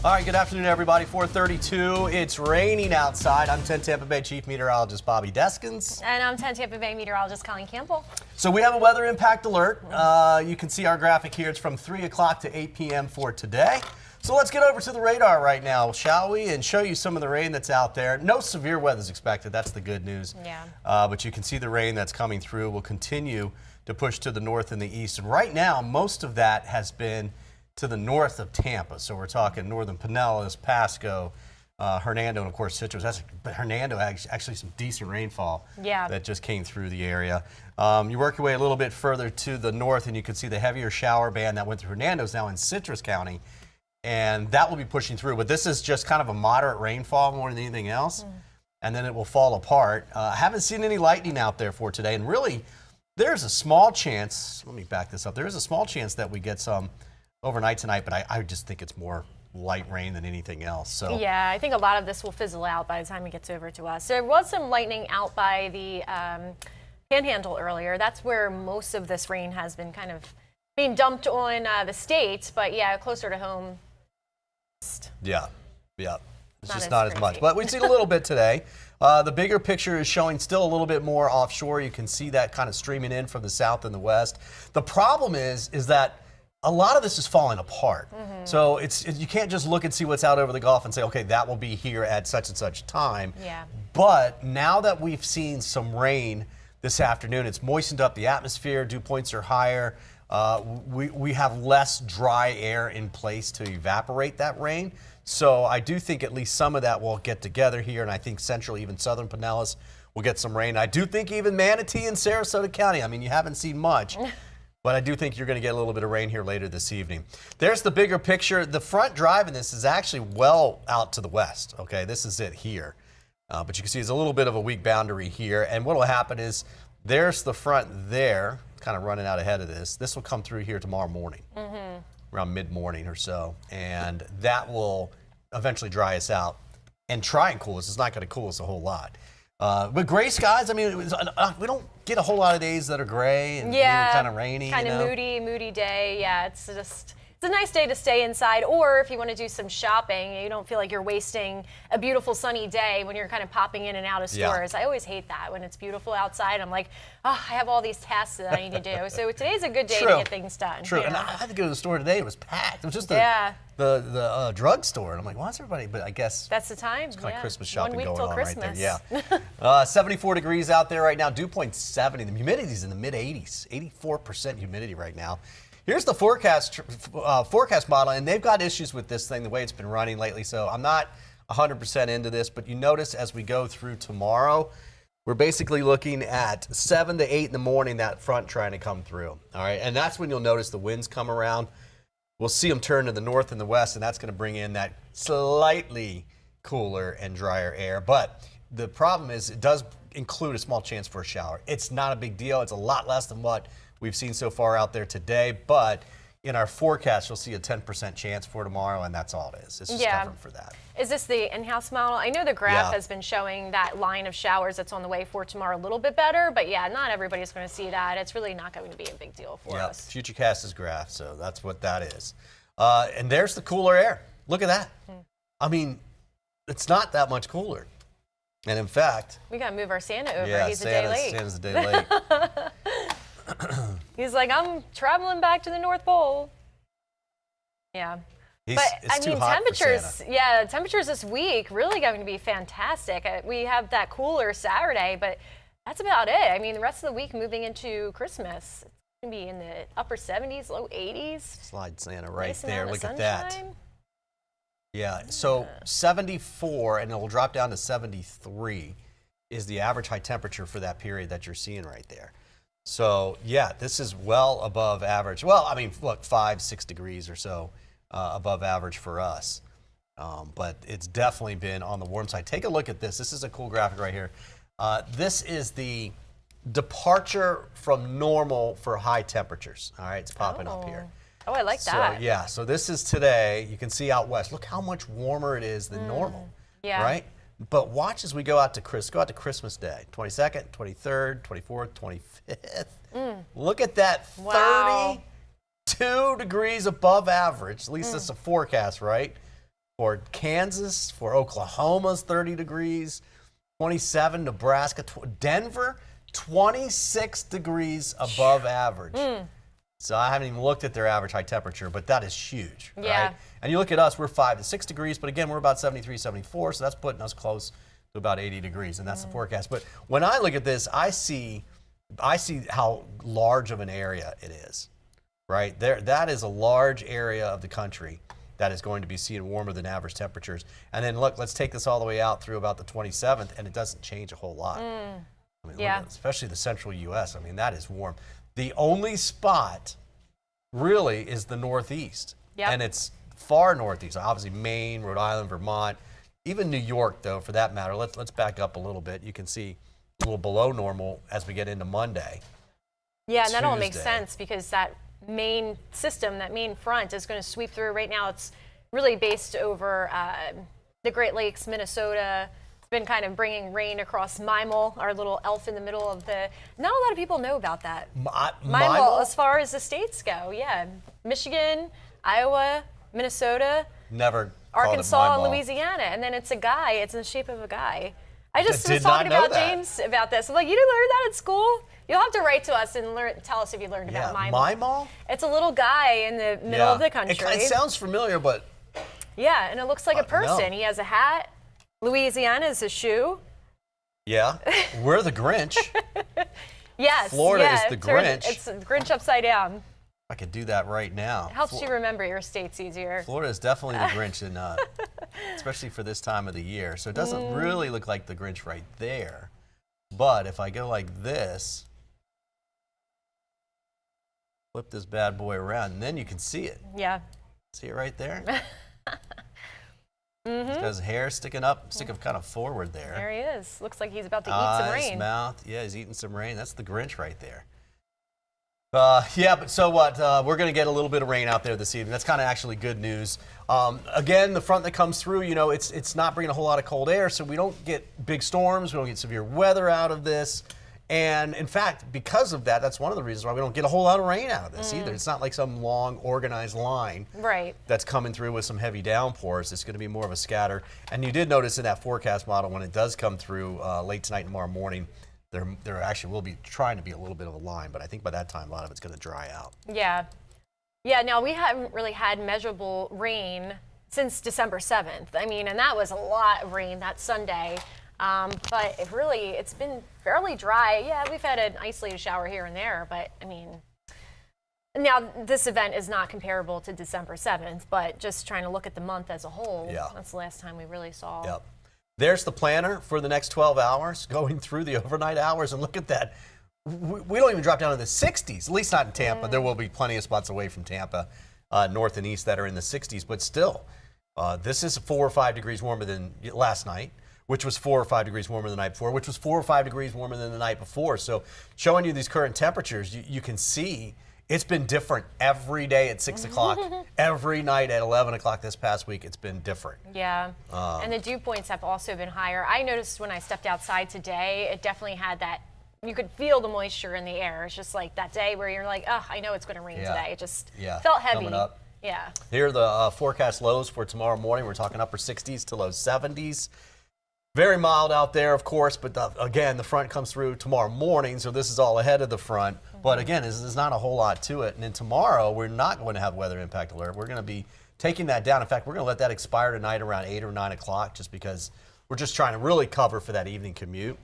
All right, good afternoon, everybody. 4:32. It's raining outside. I'm 10 Tampa Bay Chief Meteorologist Bobby Deskins. And I'm 10 Tampa Bay Meteorologist Colleen Campbell. So we have a weather impact alert. You can see our graphic here. It's from 3 o'clock to 8 p.m. for today. So let's get over to the radar right now, shall we? And show you some of the rain that's out there. No severe weather is expected. That's the good news. Yeah. But you can see the rain that's coming through will continue to push to the north and the east. And right now, most of that has been to the north of Tampa. So we're talking northern Pinellas, Pasco, Hernando, and of course Citrus. But Hernando actually some decent rainfall that just came through the area. You work your way a little bit further to the north and you can see the heavier shower band that went through Hernando is now in Citrus County. And that will be pushing through. But this is just kind of a moderate rainfall more than anything else. And then it will fall apart. I haven't seen any lightning out there for today. And really, there's a small chance, let me back this up, there is a small chance that we get some overnight tonight, but I just think it's more light rain than anything else. So yeah, I think a lot of this will fizzle out by the time it gets over to us. There was some lightning out by the Panhandle earlier. That's where most of this rain has been kind of being dumped on the states, but yeah, closer to home. Yeah. It's just not as much, but we've seen a little bit today. The bigger picture is showing still a little bit more offshore. You can see that kind of streaming in from the south and the west. The problem is that a lot of this is falling apart. So you can't just look and see what's out over the Gulf and say, okay, that will be here at such and such time. Yeah. But now that we've seen some rain this afternoon, it's moistened up the atmosphere, dew points are higher. We have less dry air in place to evaporate that rain. So I do think at least some of that will get together here, and I think central, even southern Pinellas will get some rain. I do think even Manatee and Sarasota County, I mean, you haven't seen much. But I do think you're going to get a little bit of rain here later this evening. There's the bigger picture. The front drive in this is actually well out to the west. Okay, this is it here. But you can see there's a little bit of a weak boundary here. And what will happen is there's the front there, kind of running out ahead of this. This will come through here tomorrow morning, around mid-morning or so. And that will eventually dry us out and try and cool us. It's not going to cool us a whole lot. But gray skies, I mean, we don't get a whole lot of days that are gray and kind of rainy. Kind of moody day. Yeah, it's a nice day to stay inside. Or if you want to do some shopping, you don't feel like you're wasting a beautiful sunny day when you're kind of popping in and out of stores. I always hate that when it's beautiful outside. I'm like, oh, I have all these tasks that I need to do. So today's a good day to get things done. True. And I had to go to the store today. It was packed. It was just the drugstore. And I'm like, why is everybody? But I guess that's the time. It's kind of Christmas shopping 1 week going till on Christmas. right there. Yeah. 74 degrees out there right now. Dew point 70. The humidity's in the mid 80s. 84% humidity right now. Here's the forecast model, and they've got issues with this thing, the way it's been running lately, so I'm not 100% into this, but you notice as we go through tomorrow, we're basically looking at 7 to 8 in the morning, that front trying to come through, all right? And that's when you'll notice the winds come around. We'll see them turn to the north and the west, and that's going to bring in that slightly cooler and drier air, but the problem is it does include a small chance for a shower. It's not a big deal. It's a lot less than what we've seen so far out there today, but in our forecast, you'll see a 10% chance for tomorrow, and that's all it is. It's just covering for that. Is this the in-house model? I know the graph has been showing that line of showers that's on the way for tomorrow a little bit better, but yeah, not everybody's going to see that. It's really not going to be a big deal for us. Futurecast is graph, so that's what that is. And there's the cooler air. Look at that. I mean, it's not that much cooler. And in fact, we got to move our Santa over. He's a day late. Santa's a day late. He's like, I'm traveling back to the North Pole. Yeah. But I mean, temperatures this week really going to be fantastic. We have that cooler Saturday, but that's about it. I mean, the rest of the week moving into Christmas, it's going to be in the upper 70s, low 80s. Slide Santa right there. Look at that. Yeah, so 74, and it will drop down to 73 is the average high temperature for that period that you're seeing right there. So, yeah, this is well above average. Well, I mean, look, 5-6 degrees or so above average for us. But it's definitely been on the warm side. Take a look at this. This is a cool graphic right here. This is the departure from normal for high temperatures. All right, it's popping up here. Oh, I like that. So, yeah, so this is today. You can see out west. Look how much warmer it is than normal, right? But watch as we go out to Christmas Day, 22nd, 23rd, 24th, 25th. Look at that, 32 degrees above average. At least that's a forecast, right? For Kansas, for Oklahoma's 30 degrees, 27, Nebraska, Denver, 26 degrees above average. So I haven't even looked at their average high temperature, but that is huge, Yeah. right? And you look at us, we're 5 to 6 degrees, but again, we're about 73, 74, so that's putting us close to about 80 degrees, and that's the forecast. But when I look at this, I see how large of an area it is, right? That is a large area of the country that is going to be seeing warmer than average temperatures. And then look, let's take this all the way out through about the 27th, and it doesn't change a whole lot. I mean, Yeah. look, especially the central U.S. I mean, that is warm. The only spot really is the Northeast. Yep. And it's far northeast. Obviously, Maine, Rhode Island, Vermont, even New York, though, for that matter. Let's back up a little bit. You can see a little below normal as we get into Monday. Yeah, and that all makes Tuesday. sense because that main system, that main front is going to sweep through. Right now, it's really based over the Great Lakes, Minnesota. It's been kind of bringing rain across Mimel, our little elf in the middle of the. Not a lot of people know about that. Mimel, as far as the states go, yeah. Michigan, Iowa, Minnesota, Never Arkansas, and called it Louisiana. And then it's a guy. It's in the shape of a guy. I just Did was not talking know about that. James about this. I'm like, you didn't learn that at school? You'll have to write to us and tell us if you learned Yeah, about Mimel. Mimel? It's a little guy in the middle of the country. It sounds familiar, but Yeah, and it looks like a person. no. He has a hat. Louisiana is a shoe. yeah, we're the Grinch. Yes. Florida is yeah, the Grinch. It's Grinch upside down. I could do that right now. Helps you remember your states easier. Florida is definitely the Grinch, especially for this time of the year. So it doesn't really look like the Grinch right there. But if I go like this, flip this bad boy around, and then you can see it. Yeah. See it right there? He's got his hair sticking kind of forward there. There he is. Looks like he's about to eat Eyes, some rain. mouth. Yeah, he's eating some rain. That's the Grinch right there. Yeah, but so what? We're going to get a little bit of rain out there this evening. That's kind of actually good news. Again, the front that comes through, it's not bringing a whole lot of cold air, so we don't get big storms. We don't get severe weather out of this. And in fact, because of that, that's one of the reasons why we don't get a whole lot of rain out of this either. It's not like some long, organized line Right. that's coming through with some heavy downpours. It's going to be more of a scatter. And you did notice in that forecast model when it does come through late tonight and tomorrow morning, there actually will be trying to be a little bit of a line, but I think by that time a lot of it's going to dry out. Yeah. Yeah, now we haven't really had measurable rain since December 7th. I mean, and that was a lot of rain that Sunday. But it's been fairly dry. Yeah, we've had an isolated shower here and there, but I mean, now this event is not comparable to December 7th, but just trying to look at the month as a whole, Yeah. that's the last time we really saw. Yep. There's the planner for the next 12 hours, going through the overnight hours, and look at that. We don't even drop down to the 60s, at least not in Tampa. There will be plenty of spots away from Tampa, north and east, that are in the 60s, but still, this is 4 or 5 degrees warmer than last night, which was 4 or 5 degrees warmer than the night before, which was 4 or 5 degrees warmer than the night before. So showing you these current temperatures, you can see it's been different every day at 6 o'clock, every night at 11 o'clock this past week. It's been different. Yeah, and the dew points have also been higher. I noticed when I stepped outside today, it definitely had that, you could feel the moisture in the air. It's just like that day where you're like, oh, I know it's going to rain today. It just felt heavy. Coming up. Yeah. Here are the forecast lows for tomorrow morning. We're talking upper 60s to low 70s. Very mild out there, of course, but again, the front comes through tomorrow morning, so this is all ahead of the front. But again, there's not a whole lot to it. And then tomorrow, we're not going to have weather impact alert. We're going to be taking that down. In fact, we're going to let that expire tonight around 8 or 9 o'clock, just because we're just trying to really cover for that evening commute.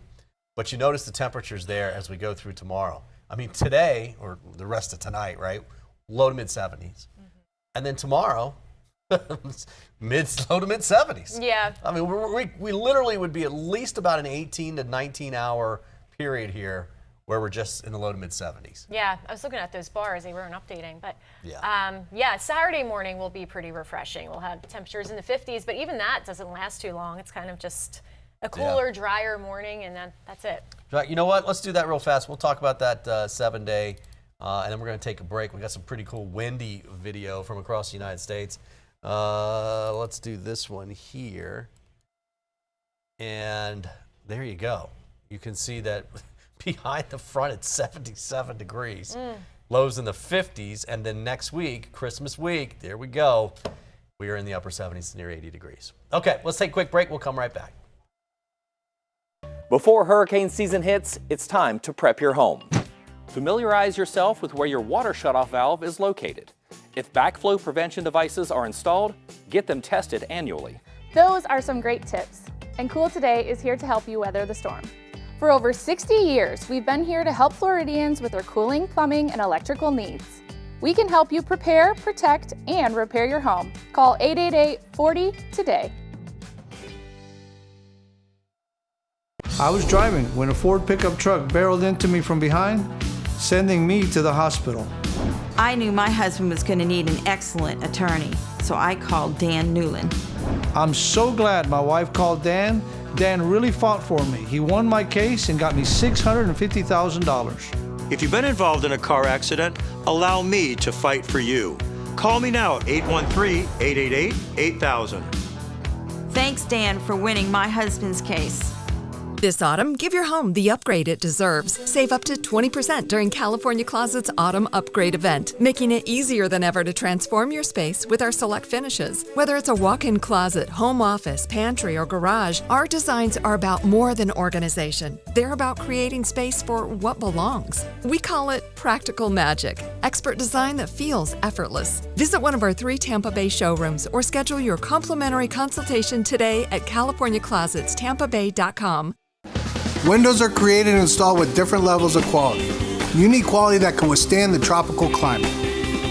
But you notice the temperatures there as we go through tomorrow. I mean, today, or the rest of tonight, right, low to mid 70s. And then tomorrow, low to mid 70s. Yeah. I mean, we literally would be at least about an 18 to 19 hour period here where we're just in the low to mid 70s. Yeah, I was looking at those bars. They weren't updating. But yeah, Saturday morning will be pretty refreshing. We'll have temperatures in the 50s, but even that doesn't last too long. It's kind of just a cooler, drier morning, and then that's it. You know what? Let's do that real fast. We'll talk about that 7-day, and then we're going to take a break. We got some pretty cool windy video from across the United States. Let's do this one here. And there you go. You can see that behind the front it's 77 degrees. Lows in the 50s. And then next week, Christmas week, there we go. We are in the upper 70s, near 80 degrees. Okay, let's take a quick break. We'll come right back. Before hurricane season hits, it's time to prep your home. Familiarize yourself with where your water shutoff valve is located. If backflow prevention devices are installed, get them tested annually. Those are some great tips, and Cool Today is here to help you weather the storm. For over 60 years, we've been here to help Floridians with their cooling, plumbing, and electrical needs. We can help you prepare, protect, and repair your home. Call 888-40-TODAY. I was driving when a Ford pickup truck barreled into me from behind, sending me to the hospital. I knew my husband was going to need an excellent attorney, so I called Dan Newland. I'm so glad my wife called Dan. Dan really fought for me. He won my case and got me $650,000. If you've been involved in a car accident, allow me to fight for you. Call me now at 813-888-8000. Thanks, Dan, for winning my husband's case. This autumn, give your home the upgrade it deserves. Save up to 20% during California Closet's Autumn Upgrade event, making it easier than ever to transform your space with our select finishes. Whether it's a walk-in closet, home office, pantry, or garage, our designs are about more than organization. They're about creating space for what belongs. We call it practical magic, expert design that feels effortless. Visit one of our 3 Tampa Bay showrooms or schedule your complimentary consultation today at CaliforniaClosetsTampaBay.com. Windows are created and installed with different levels of quality. You need quality that can withstand the tropical climate.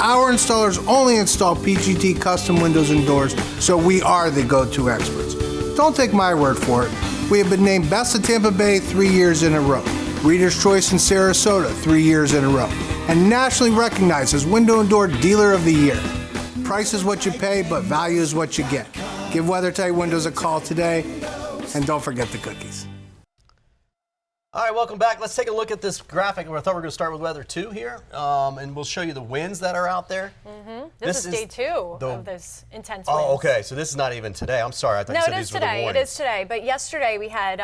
Our installers only install PGT custom windows and doors, so we are the go-to experts. Don't take my word for it. We have been named Best of Tampa Bay 3 years in a row, Reader's Choice in Sarasota 3 years in a row, and nationally recognized as Window and Door Dealer of the Year. Price is what you pay, but value is what you get. Give WeatherTight Windows a call today, and don't forget the cookies. All right, welcome back. Let's take a look at this graphic. I thought we were going to start with weather 2 here, and we'll show you the winds that are out there. Mm-hmm. This is day 2 of this intense winds. Oh, okay. So this is not even today. I'm sorry. I thought you said these were the warnings. It is today. But yesterday we had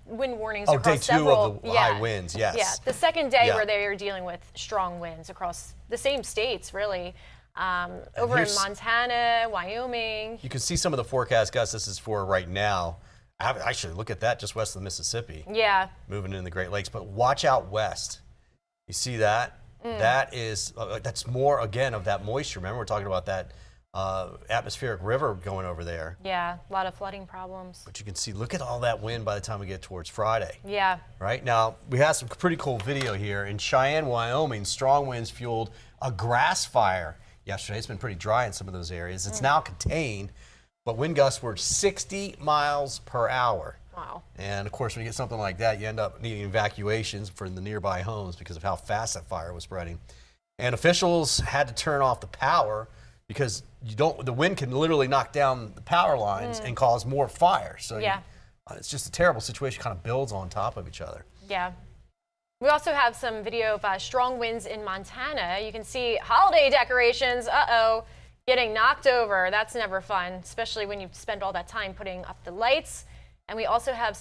wind warnings across day 2 several. of the high winds, yes. Yeah, the second day where they were dealing with strong winds across the same states, really. Over in Montana, Wyoming. You can see some of the forecast, Gus. This is for right now. Actually, look at that, just west of the Mississippi. Yeah. Moving into the Great Lakes. But watch out west. You see that? That is, that's more, again, of that moisture. Remember, we're talking about that atmospheric river going over there. Yeah, a lot of flooding problems. But you can see, look at all that wind by the time we get towards Friday. Yeah. Right? Now, we have some pretty cool video here. In Cheyenne, Wyoming, strong winds fueled a grass fire yesterday. It's been pretty dry in some of those areas. It's now contained. But wind gusts were 60 miles per hour. Wow. And of course, when you get something like that, you end up needing evacuations for the nearby homes because of how fast that fire was spreading. And officials had to turn off the power because the wind can literally knock down the power lines and cause more fire. So it's just a terrible situation, kind of builds on top of each other. Yeah. We also have some video of strong winds in Montana. You can see holiday decorations. Getting knocked over. That's never fun, especially when you spend all that time putting up the lights. And we also have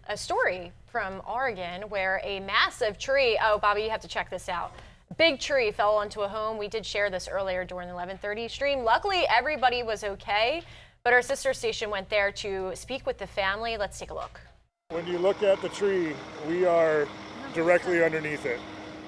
a story from Oregon where a massive tree, Bobby, you have to check this out. Big tree fell onto a home. We did share this earlier during the 11:30 stream. Luckily, everybody was okay, but our sister station went there to speak with the family. Let's take a look. When you look at the tree, we are directly underneath it.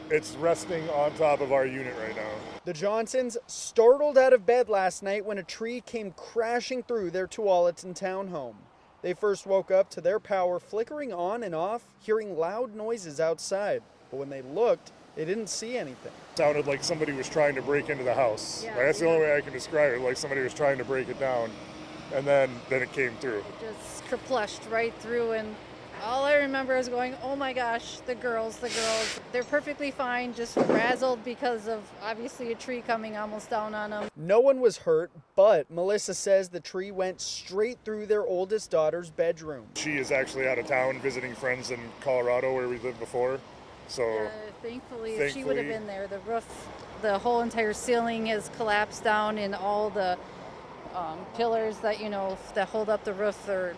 It's resting on top of our unit right now. The Johnsons startled out of bed last night when a tree came crashing through their Tualatin townhome. They first woke up to their power flickering on and off, hearing loud noises outside. But when they looked, they didn't see anything. It sounded like somebody was trying to break into the house. Yeah, that's the only way I can describe it, like somebody was trying to break it down. And then it came through. Just kerplushed right through, and all I remember is going, oh my gosh, the girls. They're perfectly fine, just frazzled because of obviously a tree coming almost down on them. No one was hurt, but Melissa says the tree went straight through their oldest daughter's bedroom. She is actually out of town visiting friends in Colorado where we lived before. So thankfully, if she would have been there, the roof, the whole entire ceiling has collapsed down, and all the pillars that that hold up the roof, they're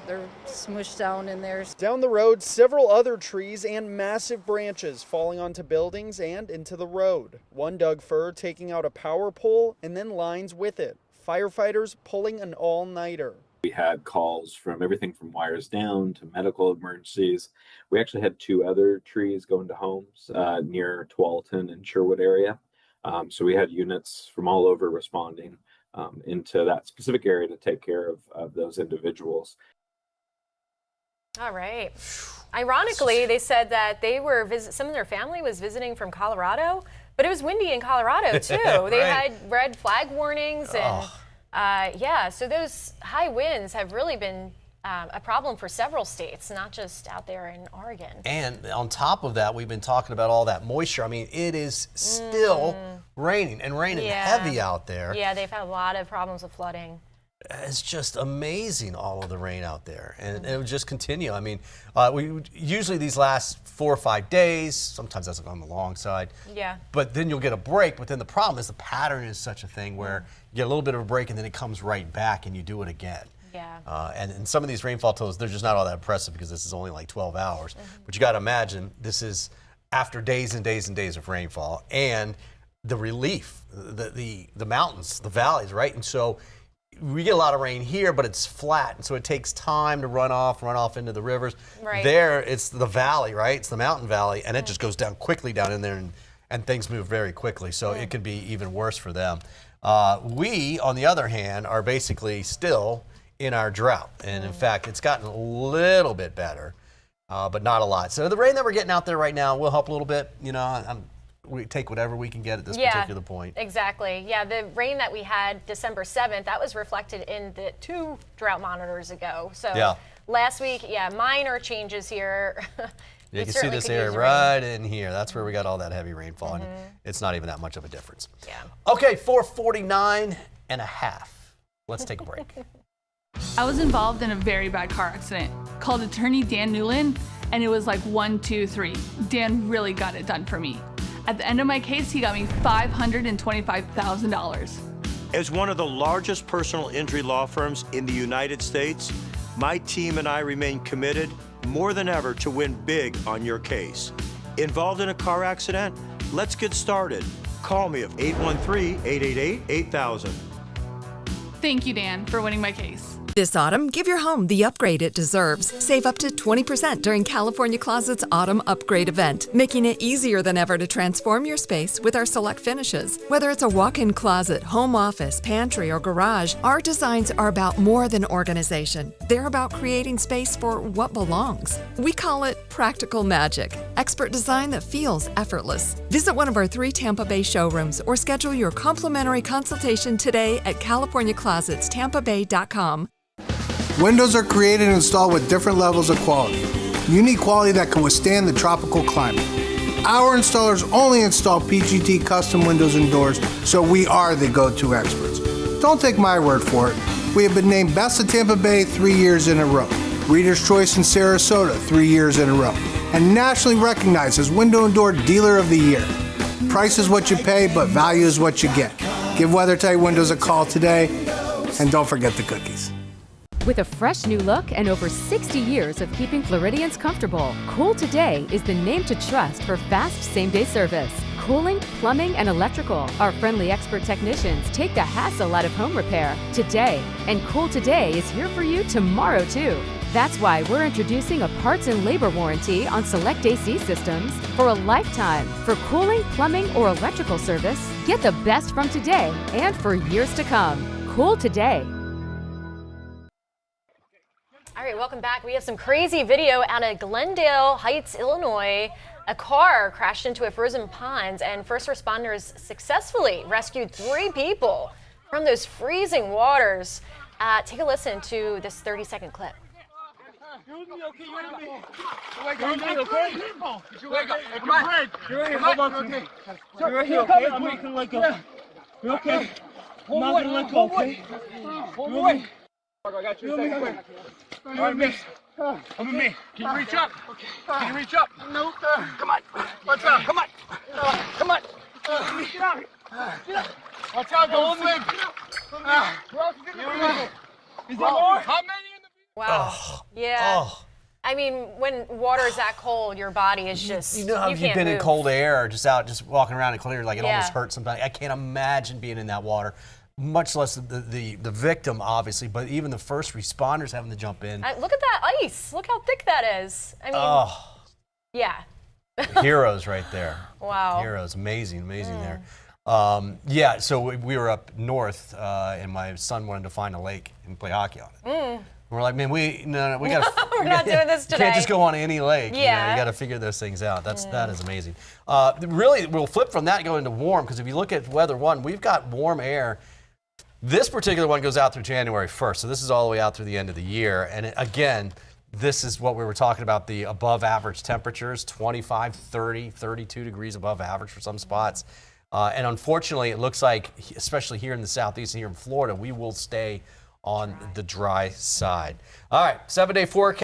smushed down in there. Down the road, several other trees and massive branches falling onto buildings and into the road. One dug fir taking out a power pole and then lines with it. firefighters pulling an all-nighter. We had calls from everything from wires down to medical emergencies. We actually had 2 other trees go into homes near Tualatin and Sherwood area. So we had units from all over responding into that specific area to take care of those individuals. All right. Ironically, they said that they were some of their family was visiting from Colorado, but it was windy in Colorado too. Right. They had red flag warnings and yeah, so those high winds have really been a problem for several states, not just out there in Oregon. And on top of that, we've been talking about all that moisture. I mean, it is still raining and raining heavy out there. Yeah, they've had a lot of problems with flooding. It's just amazing, all of the rain out there, and it would just continue. I mean, we usually these last 4 or 5 days, sometimes that's on the long side. Yeah. But then you'll get a break, but then the problem is the pattern is such a thing where you get a little bit of a break and then it comes right back and you do it again. Yeah. And some of these rainfall totals, they're just not all that impressive because this is only like 12 hours. But you got to imagine this is after days and days and days of rainfall and the relief, the mountains, the valleys, right? And so we get a lot of rain here, but it's flat, and so it takes time to run off into the rivers. Right. There, it's the valley, right? It's the mountain valley, and it just goes down quickly down in there, and things move very quickly, so it could be even worse for them. We, on the other hand, are basically still in our drought, and in fact, it's gotten a little bit better, but not a lot. So the rain that we're getting out there right now will help a little bit. You know, we take whatever we can get at this particular point. Exactly. Yeah, the rain that we had December 7th, that was reflected in the 2 drought monitors ago. So last week, minor changes here. You can see this area right in here. That's where we got all that heavy rainfall, and it's not even that much of a difference. Yeah. Okay, 4:49 and a half. Let's take a break. I was involved in a very bad car accident. Called attorney Dan Newland, and it was like 1, 2, 3. Dan really got it done for me. At the end of my case, he got me $525,000. As one of the largest personal injury law firms in the United States, my team and I remain committed more than ever to win big on your case. Involved in a car accident? Let's get started. Call me at 813-888-8000. Thank you, Dan, for winning my case. This autumn, give your home the upgrade it deserves. Save up to 20% during California Closet's Autumn Upgrade event, making it easier than ever to transform your space with our select finishes. Whether it's a walk-in closet, home office, pantry, or garage, our designs are about more than organization. They're about creating space for what belongs. We call it practical magic, expert design that feels effortless. Visit one of our 3 Tampa Bay showrooms or schedule your complimentary consultation today at CaliforniaClosetsTampaBay.com. Windows are created and installed with different levels of quality. You need quality that can withstand the tropical climate. Our installers only install PGT custom windows and doors, so we are the go-to experts. Don't take my word for it. We have been named Best of Tampa Bay 3 years in a row, Reader's Choice in Sarasota 3 years in a row, and nationally recognized as Window and Door Dealer of the Year. Price is what you pay, but value is what you get. Give WeatherTight Windows a call today, and don't forget the cookies. With a fresh new look and over 60 years of keeping Floridians comfortable, Cool Today is the name to trust for fast same-day service. Cooling, plumbing, and electrical. Our friendly expert technicians take the hassle out of home repair today. And Cool Today is here for you tomorrow, too. That's why we're introducing a parts and labor warranty on select AC systems for a lifetime. For cooling, plumbing, or electrical service, get the best from today and for years to come. Cool Today. All right, welcome back. We have some crazy video out of Glendale Heights, Illinois. A car crashed into a frozen pond, and first responders successfully rescued 3 people from those freezing waters. Take a listen to this 30-second clip. I got you. All right, miss. Come with me. Can you reach up? Okay. Can you reach up? No. Come on. Watch out. Come on. Come on. Get out. Get out. Watch out. Don't swim. Is there more? How many in the Wow. Yeah. I mean, when water is that cold, your body is just, you know how you've been in cold air or just out just walking around in cold air, like it almost hurts sometimes. I can't imagine being in that water. much less the victim, obviously, but even the first responders having to jump in. Look at that ice. Look how thick that is. I mean, yeah. Heroes right there. Wow. Heroes. Amazing there. Yeah, so we were up north, and my son wanted to find a lake and play hockey on it. We're like, man, we got to. We're not doing this today. You can't just go on any lake. Yeah. You got to figure those things out. That is amazing. Really, we'll flip from that and go into warm, because if you look at weather one, we've got warm air. This particular one goes out through January 1st, so this is all the way out through the end of the year. And again, this is what we were talking about, the above average temperatures, 25, 30, 32 degrees above average for some spots. And unfortunately, it looks like, especially here in the southeast and here in Florida, we will stay on the dry side. All right, 7-day forecast.